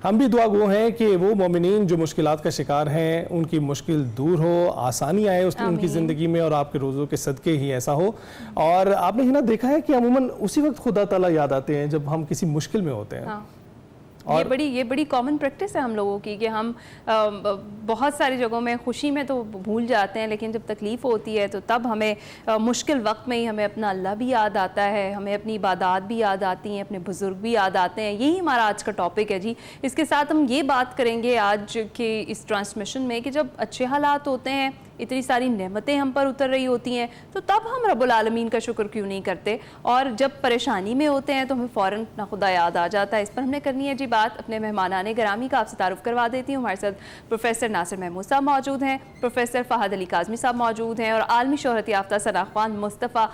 ہم بھی دعا گو ہیں کہ وہ مومنین جو مشکلات کا شکار ہیں ان کی مشکل دور ہو، آسانی آئے ان کی زندگی میں، اور آپ کے روزوں کے صدقے ہی ایسا ہو۔ اور آپ نے ہی دیکھا ہے کہ عموماً اسی وقت خدا تعالیٰ یاد آتے ہیں جب ہم کسی مشکل میں ہوتے ہیں۔ یہ بڑی کامن پریکٹس ہے ہم لوگوں کی کہ ہم بہت ساری جگہوں میں خوشی میں تو بھول جاتے ہیں، لیکن جب تکلیف ہوتی ہے تو تب ہمیں مشکل وقت میں ہی ہمیں اپنا اللہ بھی یاد آتا ہے، ہمیں اپنی عبادات بھی یاد آتی ہیں، اپنے بزرگ بھی یاد آتے ہیں۔ یہی ہمارا آج کا ٹاپک ہے جی۔ اس کے ساتھ ہم یہ بات کریں گے آج کے اس ٹرانسمیشن میں کہ جب اچھے حالات ہوتے ہیں، اتنی ساری نعمتیں ہم پر اتر رہی ہوتی ہیں، تو تب ہم رب العالمین کا شکر کیوں نہیں کرتے؟ اور جب پریشانی میں ہوتے ہیں تو ہمیں فوراً اپنا خدا یاد آ جاتا ہے۔ اس پر ہم نے کرنی ہے جی بات۔ اپنے مہمانان گرامی کا آپ سے تعارف کروا دیتی ہوں۔ ہمارے ساتھ پروفیسر ناصر محمود صاحب موجود ہیں، پروفیسر فہد علی کاظمی صاحب موجود ہیں، اور عالمی شہرت یافتہ ثناخوان مصطفیٰ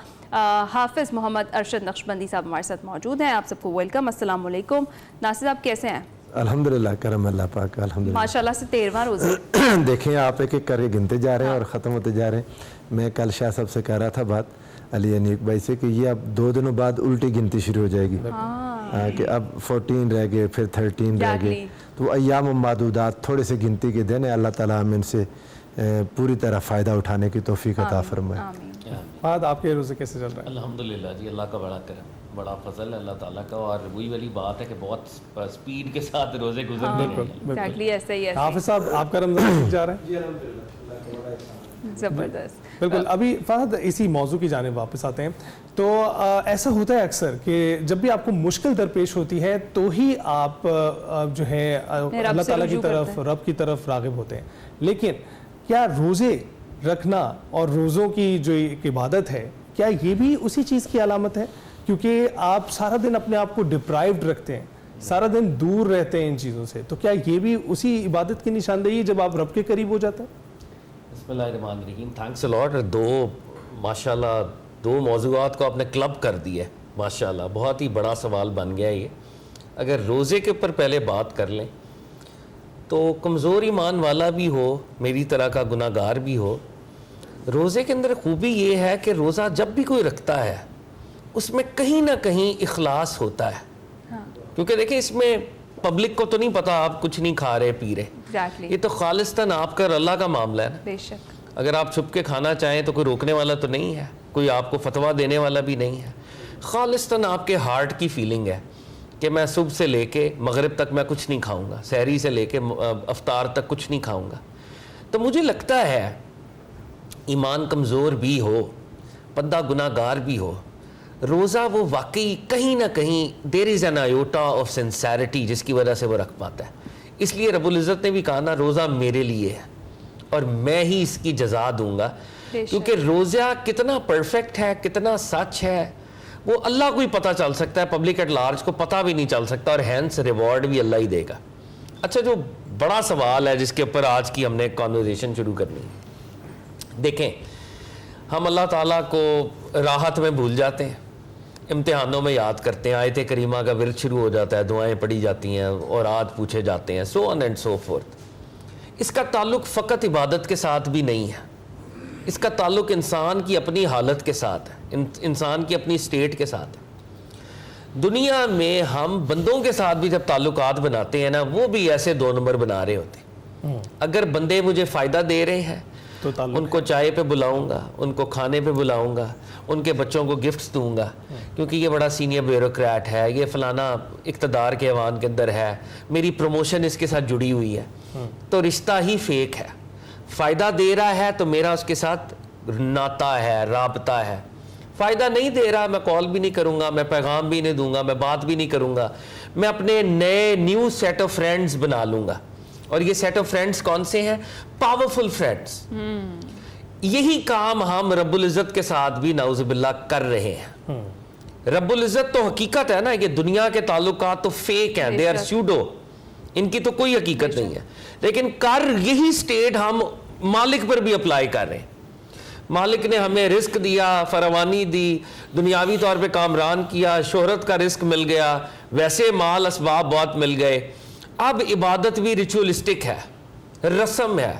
حافظ محمد ارشد نقشبندی صاحب ہمارے ساتھ موجود ہیں۔ آپ سب کو ویلکم، السلام علیکم۔ ناصر صاحب کیسے ہیں؟ الحمدللہ، کرم اللہ پاک، الحمدللہ۔ ماشاءاللہ سے 13واں روزہ دیکھیں آپ ایک ایک کر کے گنتے جا رہے ہیں اور ختم ہوتے جا رہے ہیں۔ میں کل شاہ صاحب سے کہہ رہا تھا بات، علی انیق بھائی سے، کہ یہ اب 2 دنوں بعد الٹی گنتی شروع ہو جائے گی، کہ اب 14 رہ گئے، پھر 13 رہ گئے، تو ایام و معدودات، تھوڑے سے گنتی کے دن ہیں۔ اللہ تعالیٰ ہم ان سے پوری طرح فائدہ اٹھانے کی توفیق عطا فرمائے۔ فہد آپ کے روزے کیسے چل رہے ہیں؟ الحمدللہ جی، اللہ کا بڑا کرم، بڑا فضل ہے اللہ تعالیٰ کا، اور وہی والی بات ہے کہ بہت سپیڈ کے ساتھ روزے گزر رہے ہیں۔ ایسے ہی ہے۔ حافظ صاحب آپ کا رمضان جا رہا ہے؟ جی الحمدللہ، زبردست۔ بالکل۔ ابھی فہد اسی موضوع کی جانب واپس آتے ہیں، تو ایسا ہوتا ہے اکثر کہ جب بھی آپ کو مشکل درپیش ہوتی ہے تو ہی آپ جو ہے اللہ تعالیٰ کی طرف، رب کی طرف راغب ہوتے ہیں، لیکن کیا روزے رکھنا اور روزوں کی جو ایک عبادت ہے، کیا یہ بھی اسی چیز کی علامت ہے؟ کیونکہ آپ سارا دن اپنے آپ کو ڈپرائیوڈ رکھتے ہیں، سارا دن دور رہتے ہیں ان چیزوں سے، تو کیا یہ بھی اسی عبادت کی نشاندہی ہے جب آپ رب کے قریب ہو جاتے ہیں؟ بسم اللہ الرحمن الرحیم، تھینکس الاٹ۔ ماشاءاللہ 2 موضوعات کو آپ نے کلب کر دیا ہے، ماشاءاللہ بہت ہی بڑا سوال بن گیا یہ۔ اگر روزے کے اوپر پہلے بات کر لیں تو کمزور ایمان والا بھی ہو، میری طرح کا گناہ گار بھی ہو، روزے کے اندر خوبی یہ ہے کہ روزہ جب بھی کوئی رکھتا ہے اس میں کہیں نہ کہیں اخلاص ہوتا ہے، کیونکہ دیکھیں اس میں پبلک کو تو نہیں پتا آپ کچھ نہیں کھا رہے پی رہے، یہ تو خالصتاً آپ کا اللہ کا معاملہ ہے نا۔ بے شک۔ اگر آپ چھپ کے کھانا چاہیں تو کوئی روکنے والا تو نہیں ہے، کوئی آپ کو فتویٰ دینے والا بھی نہیں ہے، خالصتاً آپ کے ہارٹ کی فیلنگ ہے کہ میں صبح سے لے کے مغرب تک میں کچھ نہیں کھاؤں گا، سحری سے لے کے افطار تک کچھ نہیں کھاؤں گا۔ تو مجھے لگتا ہے ایمان کمزور بھی ہو، بندہ گناہ گار بھی ہو، روزہ وہ واقعی کہیں نہ کہیں there is an iota of sincerity جس کی وجہ سے وہ رکھ پاتا ہے۔ اس لیے رب العزت نے بھی کہا نا، روزہ میرے لیے ہے اور میں ہی اس کی جزا دوں گا، کیونکہ روزہ کتنا پرفیکٹ ہے، کتنا سچ ہے، وہ اللہ کو ہی پتہ چل سکتا ہے، پبلک ایٹ لارج کو پتہ بھی نہیں چل سکتا، اور ہینس ریوارڈ بھی اللہ ہی دے گا۔ اچھا، جو بڑا سوال ہے جس کے اوپر آج کی ہم نے کانورسیشن شروع کرنی ہے، دیکھیں ہم اللہ تعالیٰ کو راحت میں بھول جاتے ہیں، امتحانوں میں یاد کرتے ہیں، آیت کریمہ کا ورد شروع ہو جاتا ہے، دعائیں پڑھی جاتی ہیں اور آج پوچھے جاتے ہیں، سو آن اینڈ سو فورتھ۔ اس کا تعلق فقط عبادت کے ساتھ بھی نہیں ہے، اس کا تعلق انسان کی اپنی حالت کے ساتھ ہے، انسان کی اپنی سٹیٹ کے ساتھ ہے۔ دنیا میں ہم بندوں کے ساتھ بھی جب تعلقات بناتے ہیں نا، وہ بھی ایسے 2 نمبر بنا رہے ہوتے ہیں۔ اگر بندے مجھے فائدہ دے رہے ہیں تو ان کو چائے پہ بلاؤں گا، ان کو کھانے پہ بلاؤں گا، ان کے بچوں کو گفٹس دوں گا، کیونکہ یہ بڑا سینئر بیوروکریٹ ہے، یہ فلانا اقتدار کے ایوان کے اندر ہے، میری پروموشن اس کے ساتھ جڑی ہوئی ہے، تو رشتہ ہی فیک ہے۔ فائدہ دے رہا ہے تو میرا اس کے ساتھ ناتا ہے، رابطہ ہے۔ فائدہ نہیں دے رہا، میں کال بھی نہیں کروں گا، میں پیغام بھی نہیں دوں گا، میں بات بھی نہیں کروں گا، میں اپنے نیو سیٹ آف فرینڈز بنا لوں گا۔ اور یہ سیٹ آف فرینڈز کون سے ہیں؟ Powerful friends. یہی کام ہم رب العزت کے ساتھ بھی نعوذ باللہ کر رہے ہیں۔ رب العزت تو حقیقت ہے نا، یہ دنیا کے تعلقات تو فیک ہیں، دے آر سیوڈو، ان کی تو کوئی حقیقت نہیں ہے، لیکن کر یہی سٹیٹ ہم مالک پر بھی اپلائی کر رہے ہیں۔ مالک نے ہمیں رزق دیا، فراوانی دی، دنیاوی طور پہ کامران کیا، شہرت کا رزق مل گیا، ویسے مال اسباب بہت مل گئے۔ اب عبادت بھی ریچولسٹک ہے، رسم ہے،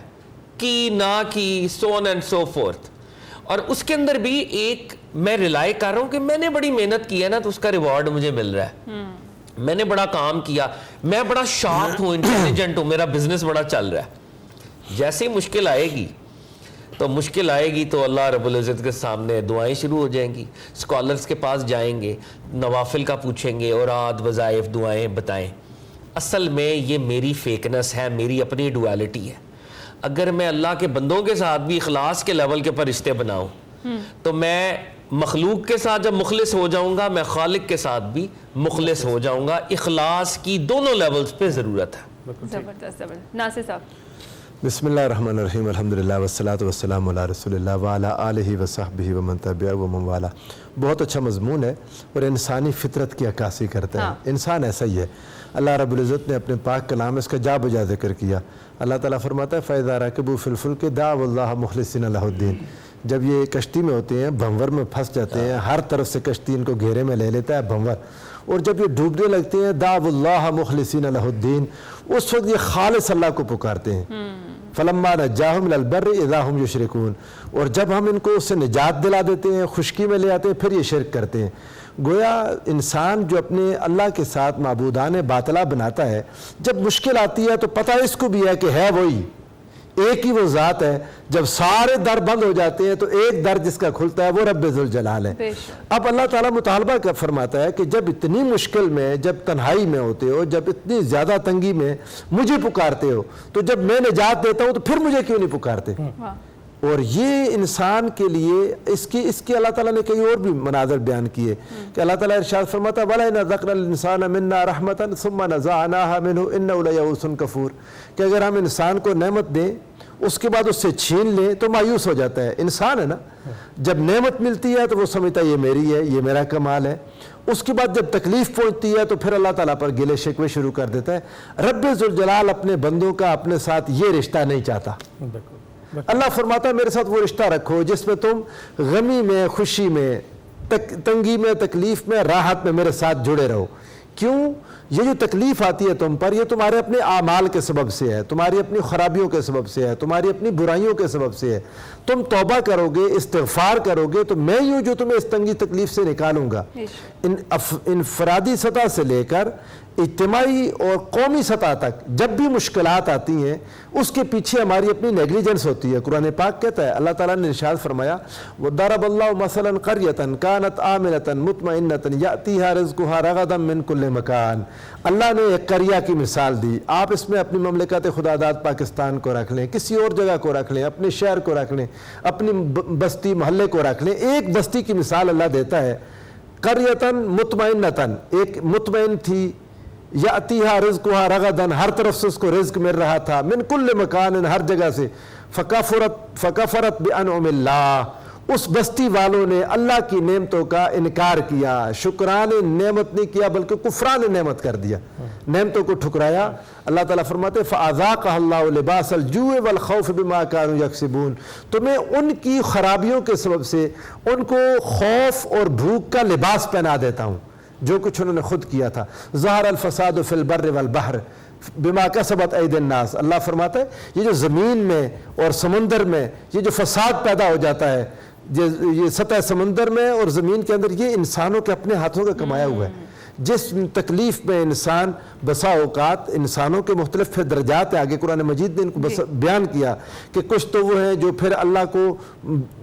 کی نہ کی، سو آن اینڈ سو فورتھ، اور اس کے اندر بھی ایک میں ریلائی کر رہا ہوں کہ میں نے بڑی محنت کی ہے نا، تو اس کا ریوارڈ مجھے مل رہا ہے۔ میں نے بڑا کام کیا, میں بڑا شارپ ہوں, انٹیلیجنٹ ہوں, میرا بزنس بڑا چل رہا ہے. جیسے ہی مشکل آئے گی تو اللہ رب العزت کے سامنے دعائیں شروع ہو جائیں گی, اسکالرس کے پاس جائیں گے, نوافل کا پوچھیں گے, اوراد وظائف دعائیں بتائیں. اصل میں یہ میری فیکنس ہے, میری اپنی ڈویلٹی ہے. اگر میں اللہ کے بندوں کے ساتھ بھی اخلاص کے لیول کے پر رشتے بناؤں تو میں مخلوق کے ساتھ جب مخلص ہو جاؤں گا, میں خالق کے ساتھ بھی مخلص ہو جاؤں گا. اخلاص کی دونوں لیولز پہ ضرورت ہے. زبردست. ناصر صاحب. بسم اللہ الرحمن الرحیم, الحمدللہ والصلاۃ والسلام علی رسول اللہ وعلی آلہ وصحبہ ومن تبعہ ومن والا. بہت اچھا مضمون ہے اور انسانی فطرت کی عکاسی کرتا ہے. انسان ایسا ہی ہے. اللہ رب العزت نے اپنے پاک کلام اس کا جا بجا ذکر کیا. اللہ تعالیٰ فرماتا ہے فَإِذَا رَكِبُوا فِي الْفُلْكِ دَعَوُا اللَّهَ مُخْلِصِينَ لَهُ الدِّينَ. جب یہ کشتی میں ہوتے ہیں, بھنور میں پھنس جاتے ہیں, ہر طرف سے کشتی ان کو گھیرے میں لے لیتا ہے بھنور, اور جب یہ ڈوبنے لگتے ہیں دعوا اللہ مخلصین لہ الدین, اس وقت یہ خالص اللہ کو پکارتے ہیں. فلما نجاہم الی البر اذا ہم یشرکون. اور جب ہم ان کو اس سے نجات دلا دیتے ہیں, خشکی میں لے آتے ہیں, پھر یہ شرک کرتے ہیں. گویا انسان جو اپنے اللہ کے ساتھ معبودان باطلہ بناتا ہے, جب مشکل آتی ہے تو پتہ اس کو بھی ہے کہ ہے وہی ایک ہی وہ ذات ہے. جب سارے در بند ہو جاتے ہیں تو ایک در جس کا کھلتا ہے وہ رب ذوالجلال ہے. اب اللہ تعالیٰ مطالبہ فرماتا ہے کہ جب اتنی مشکل میں, جب تنہائی میں ہوتے ہو, جب اتنی زیادہ تنگی میں مجھے پکارتے ہو, تو جب میں نجات دیتا ہوں تو پھر مجھے کیوں نہیں پکارتے. اور یہ انسان کے لیے اس کی اللہ تعالیٰ نے کئی اور بھی مناظر بیان کیے کہ اللہ تعالیٰ ارشاد فرماتا ہے وَلَئِنْ أَذَقْنَا الْإِنسَانَ مِنَّا رَحْمَةً ثُمَّ نَزَعْنَاهَا مِنْهُ إِنَّهُ لَيَئُوسٌ کفور. کہ اگر ہم انسان کو نعمت دیں, اس کے بعد اس سے چھین لیں تو مایوس ہو جاتا ہے. انسان ہے نا, جب نعمت ملتی ہے تو وہ سمجھتا ہے یہ میری ہے, یہ میرا کمال ہے. اس کے بعد جب تکلیف پہنچتی ہے تو پھر اللہ تعالیٰ پر گلے شکوے شروع کر دیتا ہے. رب ذوالجلال اپنے بندوں کا اپنے ساتھ یہ رشتہ نہیں چاہتا. اللہ فرماتا ہے میرے ساتھ وہ رشتہ رکھو جس میں تم غمی میں, خوشی میں, تنگی میں, تکلیف میں, راحت میں میرے ساتھ جڑے رہو. کیوں؟ یہ جو تکلیف آتی ہے تم پر, یہ تمہارے اپنے اعمال کے سبب سے ہے, تمہاری اپنی خرابیوں کے سبب سے ہے, تمہاری اپنی برائیوں کے سبب سے ہے. تم توبہ کرو گے, استغفار کرو گے تو میں ہوں جو تمہیں اس تنگی تکلیف سے نکالوں گا. انفرادی سطح سے لے کر اجتماعی اور قومی سطح تک جب بھی مشکلات آتی ہیں اس کے پیچھے ہماری اپنی نیگلیجنس ہوتی ہے. قرآن پاک کہتا ہے, اللہ تعالیٰ نے ارشاد فرمایا وَضَرَبَ اللَّهُ مَثَلًا قَرْيَةً كَانَتْ آمِنَةً مُطْمَئِنَّةً يَأْتِيهَا رِزْقُهَا رَغَدًا مِّن كُلِّ مَكَانٍ. اللہ نے ایک قریہ کی مثال دی. آپ اس میں اپنی مملکت خداداد پاکستان کو رکھ لیں, کسی اور جگہ کو رکھ لیں, اپنے شہر کو رکھ لیں, اپنی بستی محلے کو رکھ لیں. ایک بستی کی مثال اللہ دیتا ہے, قریةً مطمئنةً, ایک مطمئن تھی, یاتیہا رزقہا رغدن, ہر طرف سے اس کو رزق مل رہا تھا, من کل مکان, ہر جگہ سے, فکفرت بانعم اللہ, اس بستی والوں نے اللہ کی نعمتوں کا انکار کیا, شکران نعمت نہیں کیا بلکہ کفران نعمت کر دیا, نعمتوں کو ٹھکرایا. اللہ تعالیٰ فرماتے فَأَذَاقَهَا اللَّهُ لِبَاسَ الْجُوعِ وَالْخَوْفِ بِمَا كَانُوا يَكْسِبُونَ. تمہیں ان کی خرابیوں کے سبب سے ان کو خوف اور بھوک کا لباس پہنا دیتا ہوں جو کچھ انہوں نے خود کیا تھا. ظہر الفساد فی البر والبحر بما کسبت اید الناس. اللہ فرماتا ہے یہ جو زمین میں اور سمندر میں یہ جو فساد پیدا ہو جاتا ہے, یہ سطح سمندر میں اور زمین کے اندر, یہ انسانوں کے اپنے ہاتھوں کا کمایا ہوا ہے. جس تکلیف میں انسان بسا اوقات انسانوں کے مختلف پھر درجات ہیں. آگے قرآن مجید نے ان کو بیان کیا کہ کچھ تو وہ ہیں جو پھر اللہ کو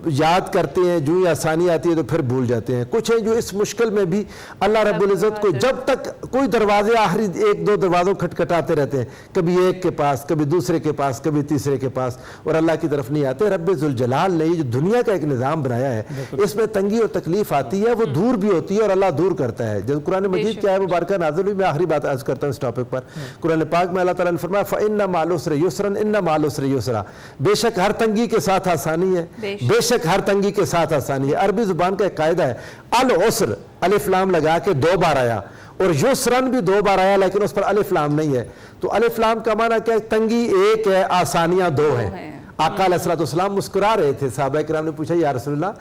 یاد کرتے ہیں, جو ہی آسانی آتی ہے تو پھر بھول جاتے ہیں. کچھ ہیں جو اس مشکل میں بھی اللہ رب العزت کو جب تک کوئی دروازے آخری ایک دو دروازوں کھٹکھٹاتے رہتے ہیں, کبھی ایک کے پاس, کبھی دوسرے کے پاس, کبھی تیسرے کے پاس, اور اللہ کی طرف نہیں آتے. رب ذوالجلال نے یہ جو دنیا کا ایک نظام بنایا ہے اس میں تنگی اور تکلیف آتی ہے, وہ دور بھی ہوتی ہے اور اللہ دور کرتا ہے. جب قرآن مجید کیا ہے مبارکہ نازل ہوئی, میں آخری بات عرض کرتا ہوں اس ٹاپک پر. قرآن پاک میں اللہ تعالیٰ نے فرمایا فَإِنَّ مَعَ الْعُسْرِ يُسْرًا إِنَّ مَعَ الْعُسْرِ يُسْرًا. بے شک ہر تنگی کے ساتھ آسانی ہے, بے شک ہر تنگی کے ساتھ آسانی ہے. عربی زبان کا ایک قاعدہ ہے, العسر الف لام لگا کے 2 بار آیا, اور یسرن بھی 2 بار آیا لیکن اس پر الف لام نہیں ہے. تو الف لام کا معنی کیا ہے؟ تنگی ایک ہے, آسانیاں 2 ہیں. آقا علیہ الصلوۃ والسلام مسکرا رہے تھے. صحابہ کرام نے پوچھا یا رسول اللہ